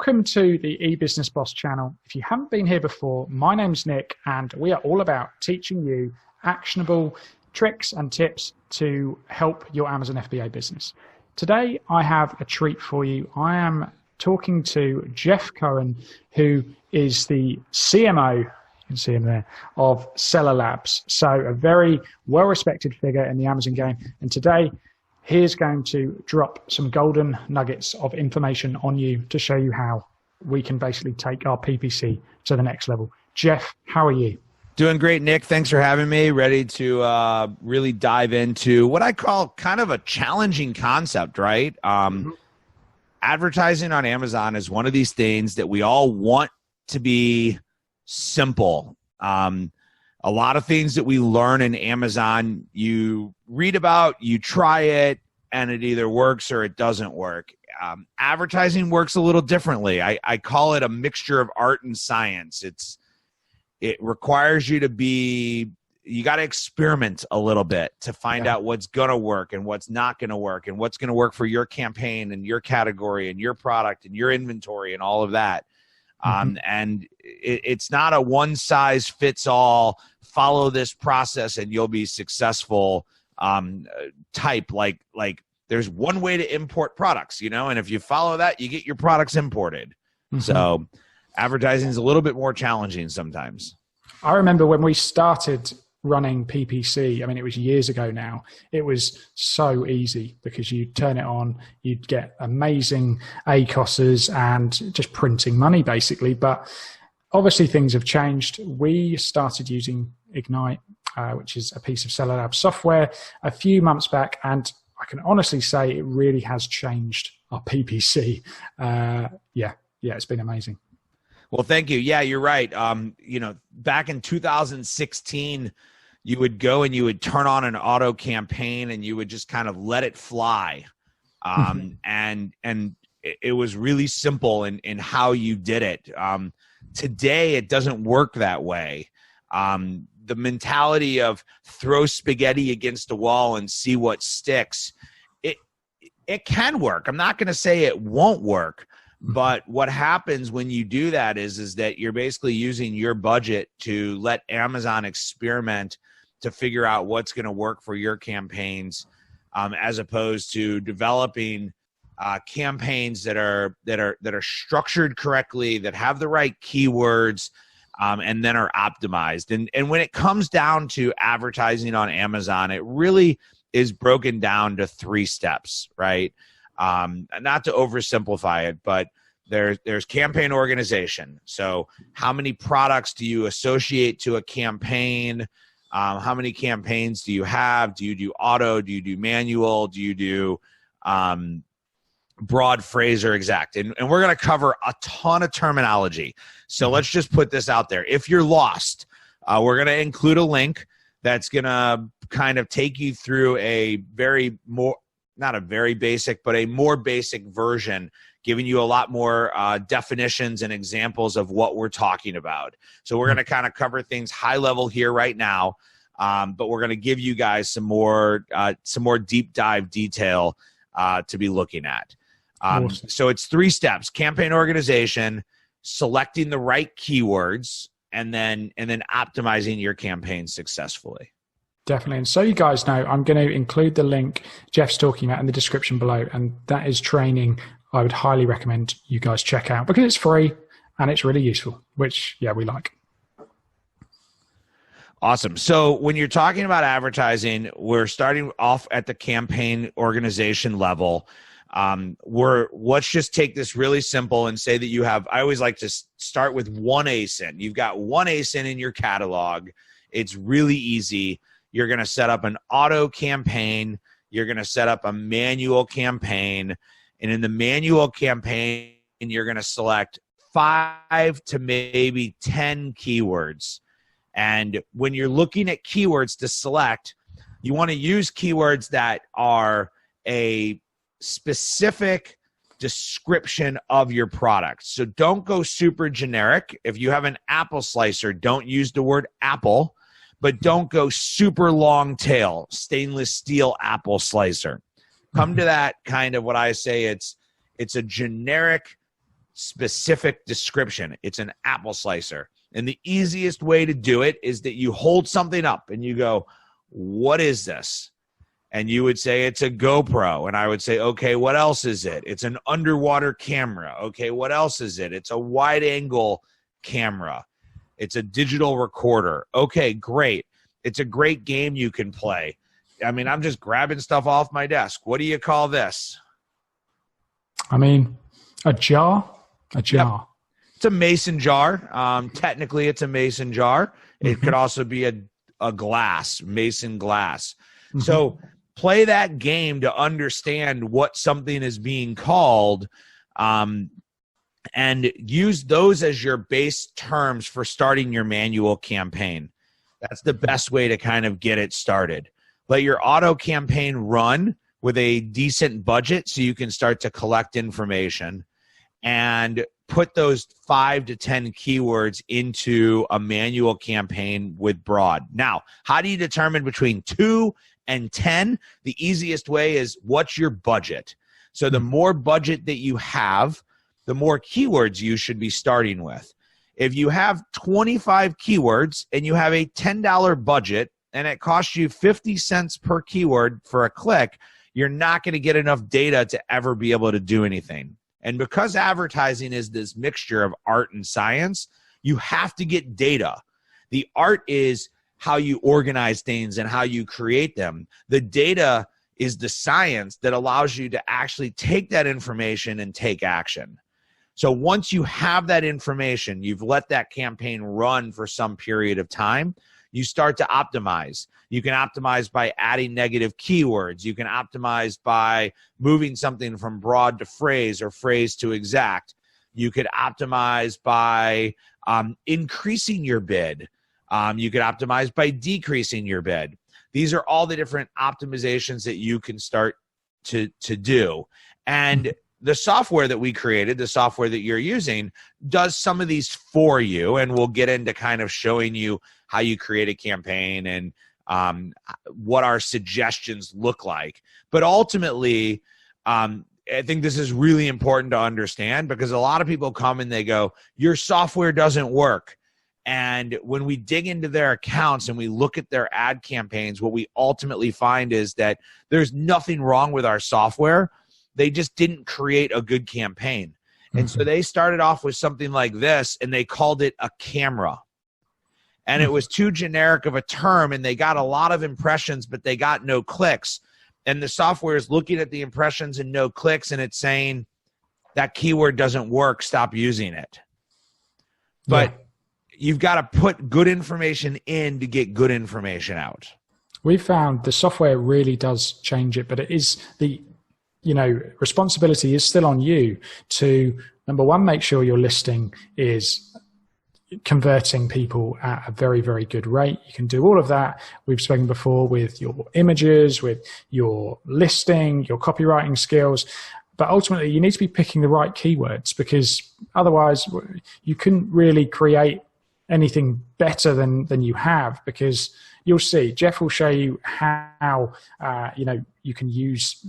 welcome to the eBusiness Boss channel. If you haven't been here before, my name's Nick, and we are all about teaching you actionable tricks and tips to help your Amazon FBA business. Today, I have a treat for you. I am talking to Jeff Cohen, who is the CMO, you can see him there, of Seller Labs. So a very well-respected figure in the Amazon game. And today, he's going to drop some golden nuggets of information on you to show you how we can basically take our PPC to the next level. Jeff, how are you? Doing great, Nick. Thanks for having me. Ready to really dive into what I call kind of a challenging concept, right? Advertising on Amazon is one of these things that we all want to be simple. A lot of things that we learn in Amazon, you read about, you try it, and it either works or it doesn't work. Advertising works a little differently. I call it a mixture of art and science. It requires you you got to experiment a little bit to find out what's going to work and what's not going to work and what's going to work for your campaign and your category and your product and your inventory and all of that. And it's not a one size fits all, follow this process and you'll be successful type. Like there's one way to import products, and if you follow that, you get your products imported. So advertising is a little bit more challenging sometimes. I remember when we started running PPC, I mean, it was years ago now, it was so easy because you'd turn it on, you'd get amazing ACOSs and just printing money basically. But obviously things have changed. We started using Ignite, which is a piece of Seller Lab software, a few months back, and I can honestly say it really has changed our PPC. It's been amazing. Well, thank you. Yeah, you're right. Back in 2016, you would go and you would turn on an auto campaign and you would just kind of let it fly. And it was really simple in how you did it. Today, it doesn't work that way. The mentality of throw spaghetti against a wall and see what sticks, it can work. I'm not going to say it won't work. But what happens when you do that is that you're basically using your budget to let Amazon experiment to figure out what's going to work for your campaigns, as opposed to developing campaigns that are structured correctly, that have the right keywords, and then are optimized. And when it comes down to advertising on Amazon, it really is broken down to 3 steps, right? Not to oversimplify it, but there's campaign organization. So how many products do you associate to a campaign? How many campaigns do you have? Do you do auto? Do you do manual? Do you do broad, phrase, or exact? And we're going to cover a ton of terminology. So let's just put this out there. If you're lost, we're going to include a link that's going to kind of take you through not a very basic, but a more basic version, giving you a lot more definitions and examples of what we're talking about. So we're going to kind of cover things high level here right now, but we're going to give you guys some more deep dive detail to be looking at. Awesome. So it's 3 steps: campaign organization, selecting the right keywords, and then optimizing your campaign successfully. Definitely. And so you guys know, I'm going to include the link Jeff's talking about in the description below. And that is training I would highly recommend you guys check out because it's free and it's really useful, which, we like. Awesome. So when you're talking about advertising, we're starting off at the campaign organization level. Let's just take this really simple and say that you have, I always like to start with one ASIN. You've got one ASIN in your catalog. It's really easy. You're going to set up an auto campaign. You're going to set up a manual campaign. And in the manual campaign, you're going to select 5 to maybe 10 keywords. And when you're looking at keywords to select, you want to use keywords that are a specific description of your product. So don't go super generic. If you have an apple slicer, don't use the word apple. But don't go super long tail, stainless steel apple slicer. Come to that kind of what I say, it's a generic specific description. It's an apple slicer. And the easiest way to do it is that you hold something up and you go, what is this? And you would say, it's a GoPro. And I would say, okay, what else is it? It's an underwater camera. Okay, what else is it? It's a wide angle camera. It's a digital recorder. Okay, great. It's a great game you can play. I mean, I'm just grabbing stuff off my desk. What do you call this? I mean, a jar. A jar. Yep. It's a mason jar. Technically, it's a mason jar. It could also be a glass, mason glass. So play that game to understand what something is being called, and use those as your base terms for starting your manual campaign. That's the best way to kind of get it started. Let your auto campaign run with a decent budget so you can start to collect information, and put those 5 to 10 keywords into a manual campaign with broad. Now, how do you determine between 2 and 10? The easiest way is, what's your budget? So the more budget that you have, the more keywords you should be starting with. If you have 25 keywords and you have a $10 budget and it costs you 50 cents per keyword for a click, you're not going to get enough data to ever be able to do anything. And because advertising is this mixture of art and science, you have to get data. The art is how you organize things and how you create them. The data is the science that allows you to actually take that information and take action. So once you have that information, you've let that campaign run for some period of time, you start to optimize. You can optimize by adding negative keywords. You can optimize by moving something from broad to phrase or phrase to exact. You could optimize by increasing your bid. You could optimize by decreasing your bid. These are all the different optimizations that you can start to do. And the software that we created, the software that you're using, does some of these for you. And we'll get into kind of showing you how you create a campaign and what our suggestions look like. But ultimately, I think this is really important to understand, because a lot of people come and they go, your software doesn't work. And when we dig into their accounts and we look at their ad campaigns, what we ultimately find is that there's nothing wrong with our software. They just didn't create a good campaign. And so they started off with something like this, and they called it a camera. And it was too generic of a term, and they got a lot of impressions, but they got no clicks. And the software is looking at the impressions and no clicks, and it's saying that keyword doesn't work, stop using it. But you've got to put good information in to get good information out. We found the software really does change it, but it is responsibility is still on you to, number one, make sure your listing is converting people at a very, very good rate. You can do all of that. We've spoken before with your images, with your listing, your copywriting skills. But ultimately, you need to be picking the right keywords, because otherwise you couldn't really create anything better than you have, because you'll see, Jeff will show you how you can use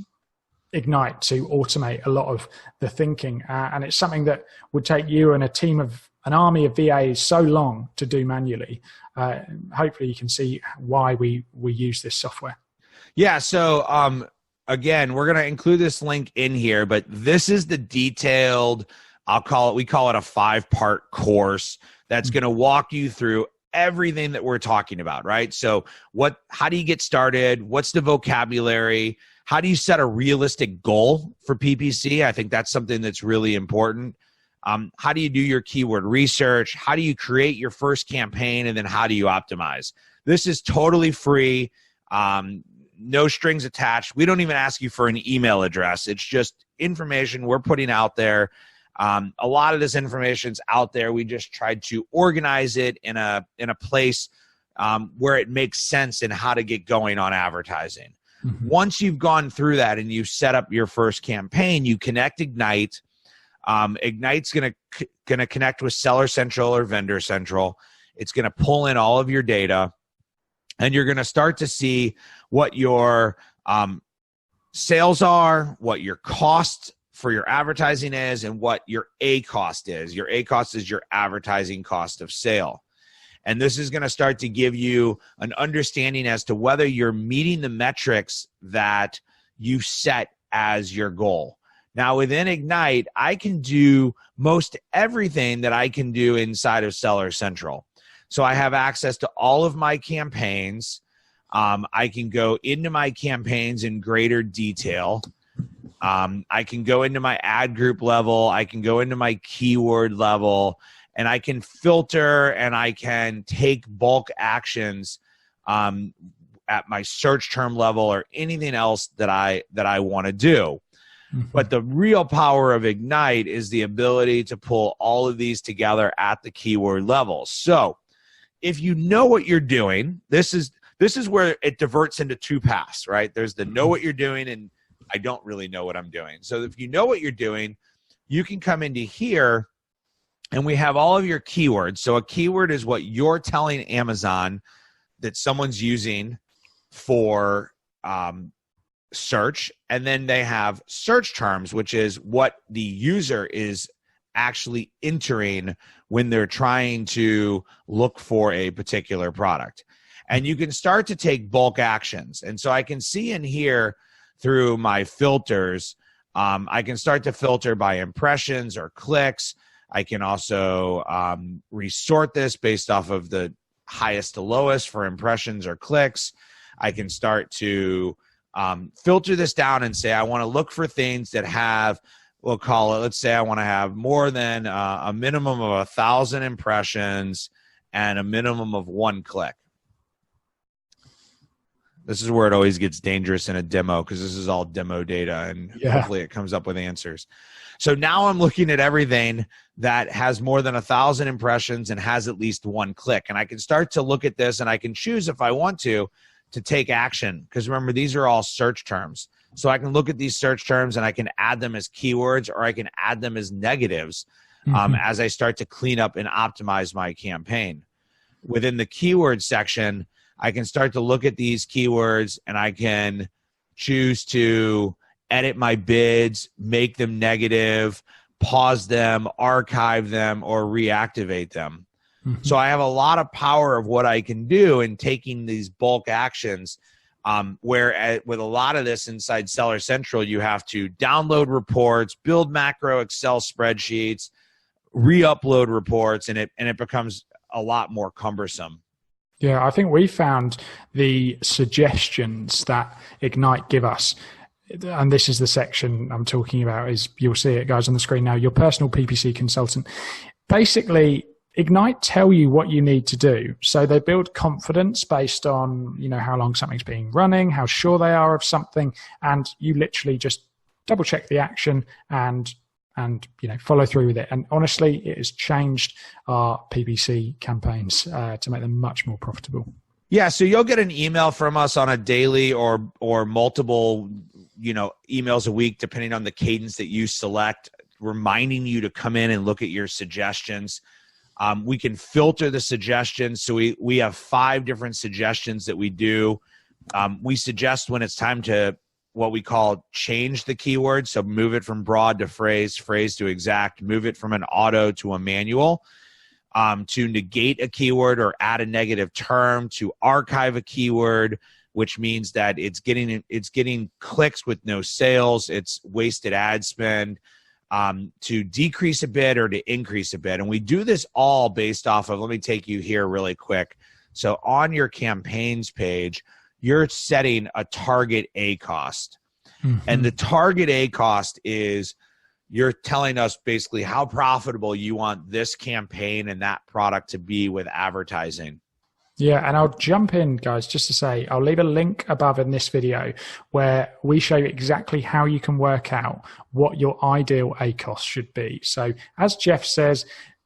Ignite to automate a lot of the thinking. And it's something that would take you and an army of VAs so long to do manually. Hopefully you can see why we use this software. Yeah. So again, we're going to include this link in here, but this is the detailed, we call it a 5-part course that's going to walk you through everything that we're talking about, right? So how do you get started? What's the vocabulary? How do you set a realistic goal for PPC? I think that's something that's really important. How do you do your keyword research? How do you create your first campaign? And then how do you optimize? This is totally free. No strings attached. We don't even ask you for an email address. It's just information we're putting out there. A lot of this information's out there. We just tried to organize it in a place where it makes sense and how to get going on advertising. Mm-hmm. Once you've gone through that and you set up your first campaign, you connect Ignite. Ignite's going to connect with Seller Central or Vendor Central. It's going to pull in all of your data, and you're going to start to see what your sales are, what your costs for your advertising is and what your A cost is. Your A cost is your advertising cost of sale. And this is going to start to give you an understanding as to whether you're meeting the metrics that you set as your goal. Now, within Ignite, I can do most everything that I can do inside of Seller Central. So I have access to all of my campaigns. I can go into my campaigns in greater detail. I can go into my ad group level. I can go into my keyword level, and I can filter and I can take bulk actions at my search term level or anything else that I want to do. Mm-hmm. But the real power of Ignite is the ability to pull all of these together at the keyword level. So if you know what you're doing, this is where it diverts into two paths, right? There's the know what you're doing and I don't really know what I'm doing. So if you know what you're doing, you can come into here and we have all of your keywords. So a keyword is what you're telling Amazon that someone's using for search. And then they have search terms, which is what the user is actually entering when they're trying to look for a particular product. And you can start to take bulk actions. And so I can see in here through my filters, I can start to filter by impressions or clicks. I can also resort this based off of the highest to lowest for impressions or clicks. I can start to filter this down and say I want to look for things that have, we'll call it, let's say I want to have more than a minimum of 1,000 impressions and a minimum of 1 click. This is where it always gets dangerous in a demo because this is all demo data and hopefully it comes up with answers. So now I'm looking at everything that has more than 1,000 impressions and has at least 1 click. And I can start to look at this and I can choose if I want to take action. Because remember, these are all search terms. So I can look at these search terms and I can add them as keywords or I can add them as negatives as I start to clean up and optimize my campaign. Within the keyword section, I can start to look at these keywords and I can choose to edit my bids, make them negative, pause them, archive them, or reactivate them. So I have a lot of power of what I can do in taking these bulk actions, where with a lot of this inside Seller Central, you have to download reports, build macro Excel spreadsheets, re-upload reports, and it becomes a lot more cumbersome. Yeah, I think we found the suggestions that Ignite give us, and this is the section I'm talking about, is you'll see it, guys, on the screen now, your personal PPC consultant. Basically, Ignite tell you what you need to do. So they build confidence based on, how long something's been running, how sure they are of something, and you literally just double check the action and follow through with it. And honestly, it has changed our PPC campaigns to make them much more profitable. Yeah, so you'll get an email from us on a daily or multiple, emails a week, depending on the cadence that you select, reminding you to come in and look at your suggestions. We can filter the suggestions. So we have 5 different suggestions that we do. We suggest when it's time to what we call change the keyword. So move it from broad to phrase to exact, move it from an auto to a manual, to negate a keyword or add a negative term, to archive a keyword, which means that it's getting clicks with no sales, it's wasted ad spend, to decrease a bid or to increase a bid. And we do this all based off of, let me take you here really quick. So on your campaigns page, you're setting a target A cost. And the target A cost is you're telling us basically how profitable you want this campaign and that product to be with advertising. Yeah, and I'll jump in, guys, just to say, I'll leave a link above in this video where we show you exactly how you can work out what your ideal ACOS should be. So as Jeff says,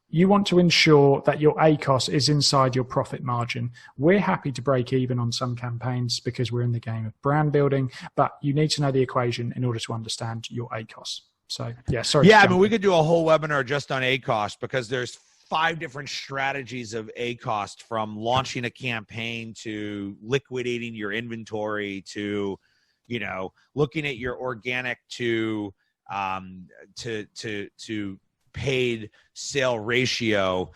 you want to ensure that your ACOS is inside your profit margin. We're happy to break even on some campaigns because we're in the game of brand building, but you need to know the equation in order to understand your ACOS. So, yeah, sorry. Yeah, I mean, we could do a whole webinar just on ACOS because there's 5 different strategies of ACOS, from launching a campaign to liquidating your inventory to, looking at your organic to to paid sale ratio.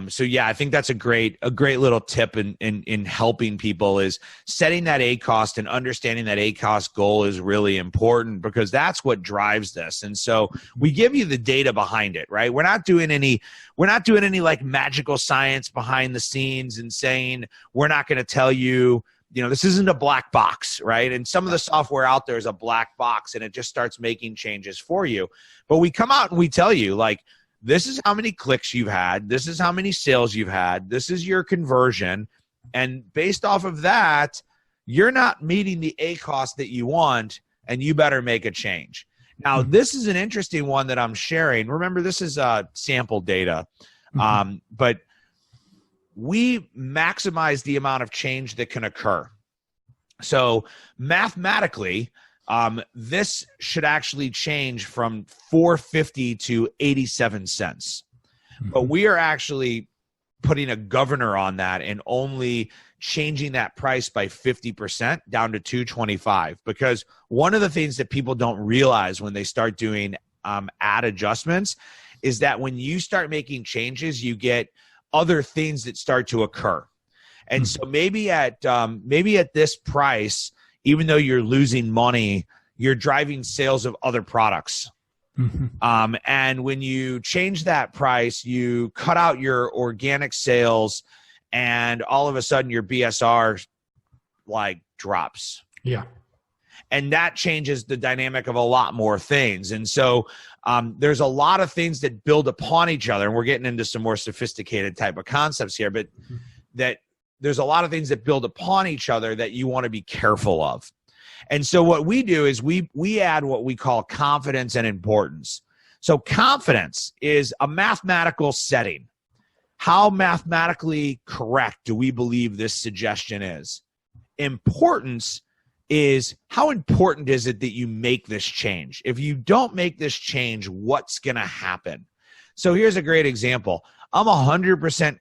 So yeah, I think that's a great little tip in helping people, is setting that ACoS and understanding that ACoS goal is really important, because that's what drives this. And so we give you the data behind it, right? We're not doing any like magical science behind the scenes and saying, we're not going to tell you, this isn't a black box, right? And some of the software out there is a black box and it just starts making changes for you. But we come out and we tell you, like, this is how many clicks you've had. This is how many sales you've had. This is your conversion. And based off of that, you're not meeting the ACoS that you want, and you better make a change. Now, this is an interesting one that I'm sharing. Remember, this is sample data, but we maximize the amount of change that can occur. So mathematically, this should actually change from 450 to 87 cents. But we are actually putting a governor on that and only changing that price by 50% down to 225. Because one of the things that people don't realize when they start doing ad adjustments is that when you start making changes, you get other things that start to occur. And so maybe at this price, even though you're losing money, you're driving sales of other products. And when you change that price, you cut out your organic sales, and all of a sudden your BSR like drops. Yeah. And that changes the dynamic of a lot more things. And so there's a lot of things that build upon each other. And we're getting into some more sophisticated type of concepts here, but that there's a lot of things that build upon each other that you want to be careful of. And so what we do is we add what we call confidence and importance. So confidence is a mathematical setting. How mathematically correct do we believe this suggestion is? Importance is, how important is it that you make this change? If you don't make this change, what's going to happen? So here's a great example. I'm 100%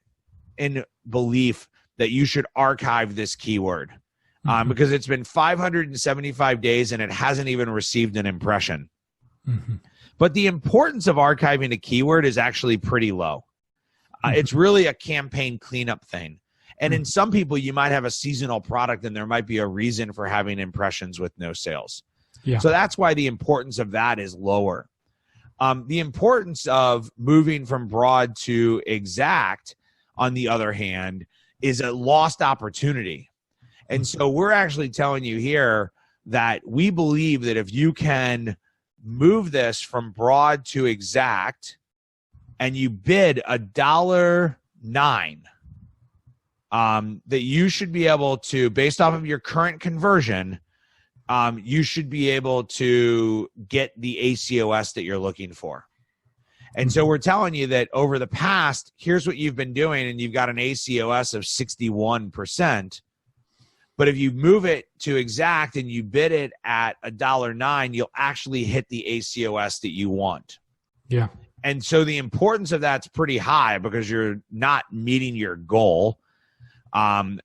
in belief that you should archive this keyword because it's been 575 days and it hasn't even received an impression. But the importance of archiving a keyword is actually pretty low. It's really a campaign cleanup thing. And in some people, you might have a seasonal product and there might be a reason for having impressions with no sales. Yeah. So that's why the importance of that is lower. The importance of moving from broad to exact, on the other hand, is a lost opportunity. And so we're actually telling you here that we believe that if you can move this from broad to exact and you bid $1.09, that you should be able to, based off of your current conversion, you should be able to get the ACoS that you're looking for. And so we're telling you that over the past, here's what you've been doing, and you've got an ACoS of 61%. But if you move it to exact and you bid it at $1.09, you'll actually hit the ACoS that you want. Yeah. And so the importance of that's pretty high because you're not meeting your goal. And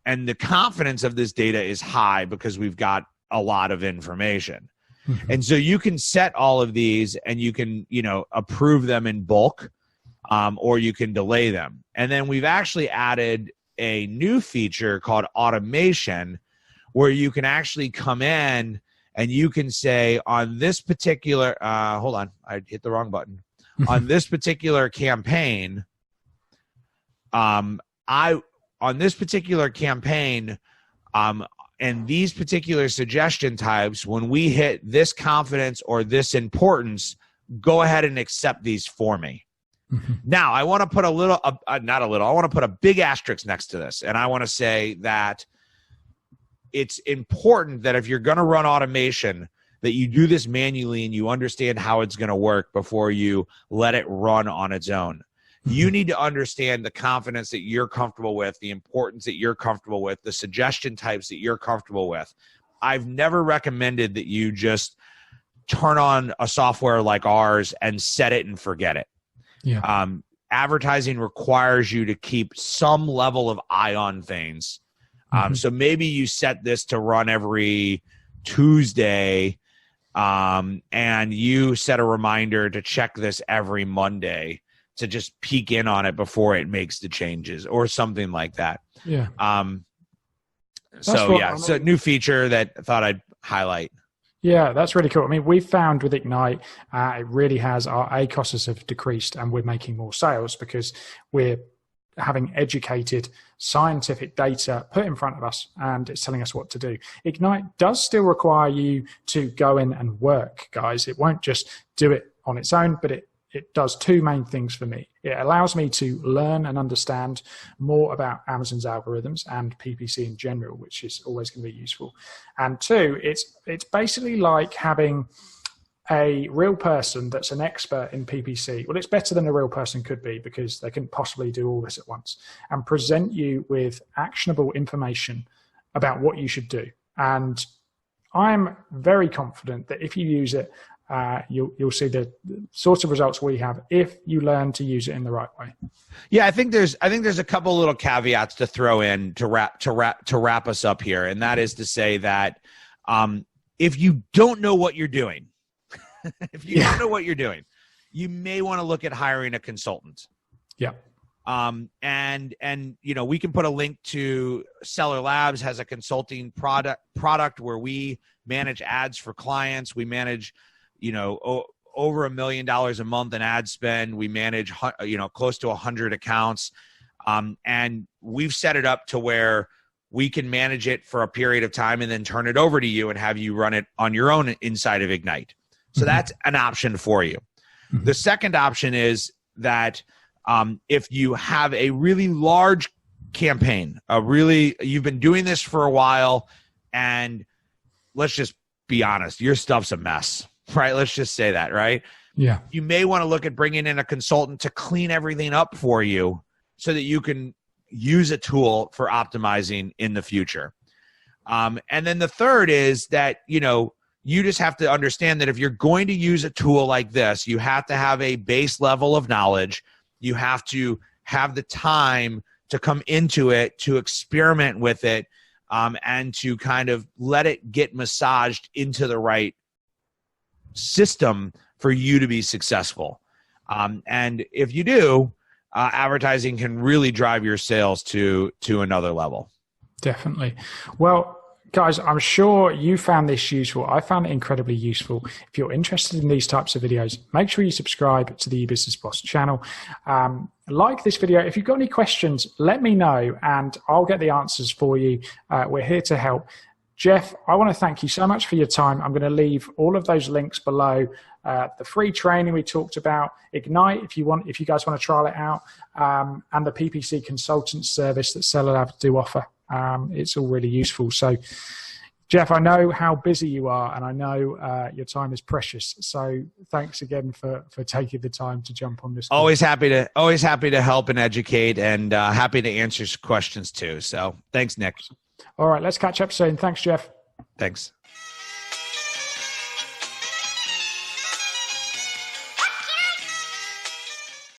the confidence of this data is high because we've got a lot of information. And so you can set all of these and you can, approve them in bulk, or you can delay them. And then we've actually added a new feature called automation, where you can actually come in and you can say on this particular, hold on, I hit the wrong button. On this particular campaign, and these particular suggestion types, when we hit this confidence or this importance, go ahead and accept these for me. Now, I want to put I want to put a big asterisk next to this. And I want to say that it's important that if you're going to run automation, that you do this manually and you understand how it's going to work before you let it run on its own. You need to understand the confidence that you're comfortable with, the importance that you're comfortable with, the suggestion types that you're comfortable with. I've never recommended that you just turn on a software like ours and set it and forget it. Yeah. Advertising requires you to keep some level of eye on things. So maybe you set this to run every Tuesday and you set a reminder to check this every Monday to just peek in on it before it makes the changes or something like that. Yeah. So new feature that I thought I'd highlight. Yeah, that's really cool. I mean, we've found with Ignite, it really has, our ACOSs have decreased and we're making more sales because we're having educated scientific data put in front of us and it's telling us what to do. Ignite does still require you to go in and work, guys. It won't just do it on its own, but it does two main things for me. It allows me to learn and understand more about Amazon's algorithms and PPC in general, which is always going to be useful. And two, it's basically like having a real person that's an expert in PPC. Well, it's better than a real person could be because they couldn't possibly do all this at once, and present you with actionable information about what you should do. And I'm very confident that if you use it, you'll see the sorts of results we have if you learn to use it in the right way. Yeah, I think there's a couple little caveats to throw in to wrap us up here, and that is to say that if you don't know what you're doing, don't know what you're doing, you may want to look at hiring a consultant. Yeah. And we can put a link to Seller Labs has a consulting product where we manage ads for clients. We manage over $1 million a month in ad spend. We manage, close to 100 accounts. And we've set it up to where we can manage it for a period of time and then turn it over to you and have you run it on your own inside of Ignite. So that's an option for you. Mm-hmm. The second option is that if you have a really large campaign, you've been doing this for a while, and let's just be honest, your stuff's a mess. Right. Let's just say that. Right. Yeah. You may want to look at bringing in a consultant to clean everything up for you so that you can use a tool for optimizing in the future. And then the third is that, you just have to understand that if you're going to use a tool like this, you have to have a base level of knowledge. You have to have the time to come into it, to experiment with it, and to kind of let it get massaged into the right system for you to be successful. And if you do, advertising can really drive your sales to another level. Definitely. Well, guys, I'm sure you found this useful. I found it incredibly useful. If you're interested in these types of videos, make sure you subscribe to the eBusiness Boss channel. Like this video. If you've got any questions, let me know and I'll get the answers for you. We're here to help. Jeff, I want to thank you so much for your time. I'm going to leave all of those links below. The free training we talked about, Ignite, if you guys want to trial it out, and the PPC consultant service that Seller Labs do offer. It's all really useful. So, Jeff, I know how busy you are, and I know your time is precious. So, thanks again for taking the time to jump on this call. Always happy to help and educate, and happy to answer questions too. So, thanks, Nick. All right, let's catch up soon. Thanks, Jeff. Thanks.